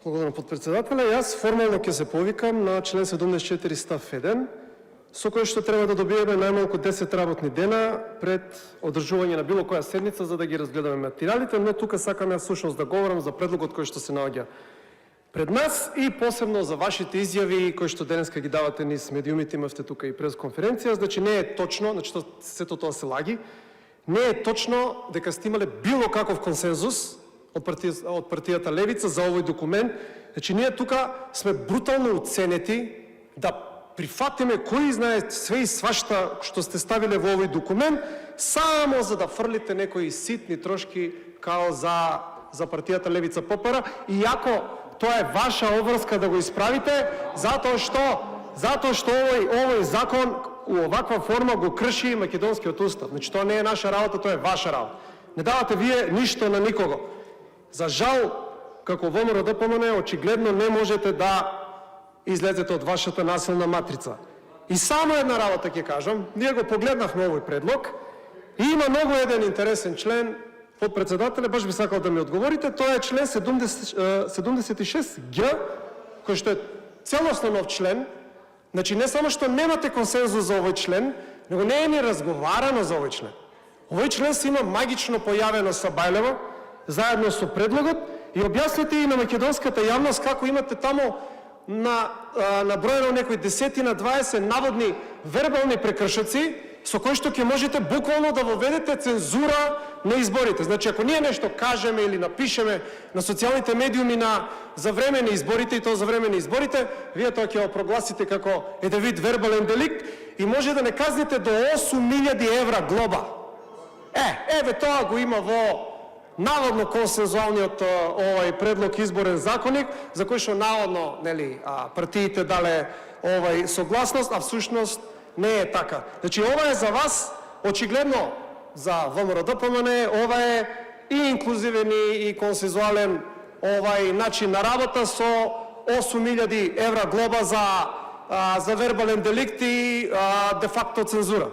Благодарам, подпредседателе. Јас формално ќе се повикам на член 74 став 1, со кој што треба да добиеме најмалку 10 работни дена пред одржување на било која седница за да ги разгледаме материјалите, но тука сакам јас всушност да говорам за предлогот кој што се наоѓа пред нас и посебно за вашите изјави кои што денеска ги давате низ медиумите, имавте тука и пресконференција, значи не е точно, значи сето тоа се лаги, не е точно дека сте имале било каков консензус од партијата Левица за овој документ. Значи ние тука сме брутално уценети да прифатиме кој знае све и свашта што сте ставиле во овој документ, само за да фрлите некои ситни трошки као за партијата Левица Попара, иако тоа е ваша обврска да го исправите, затоа што овој закон у оваква форма го крши македонскиот устав. Значи тоа не е наша работа, тоа е ваша работа. Не давате вие ништо на никого. За жал, како ВМРО-ДПМН, очигледно не можете да излезете од вашата насилна матрица. И само една работа ќе кажам, ние го погледнавме овој предлог и има многу еден интересен член, подпредседателе, баш би сакал да ми одговорите, тоа е член 76Г, кој што е целосно нов член. Значи не само што немате консензус за овој член, него не е ни разговарано за овој член. Овој член се има магично појавено со Бајлева, заедно со предлогот, и објасните и на македонската јавност како имате таму наброено некои 10-20 наводни вербални прекршоци, со кои што ќе можете буквално да воведете цензура на изборите. Значи, ако ние нешто кажеме или напишеме на социјалните медиуми за време на изборите, и тоа за време на изборите, вие тоа ќе го прогласите како еден вид вербален деликт и може да не казните до 8.000 евра глоба. Еве тоа го има во наводно консензуалниот овај предлог изборен законник, за кој што наводно, нели, партиите дале овај согласност, а всушност не е така. Значи ова е за вас, очигледно за ВМРО-ДПМН, ова е и инклузивен и консензуален овај начин на работа со 8.000 евра глоба за вербален деликт и де факто цензура.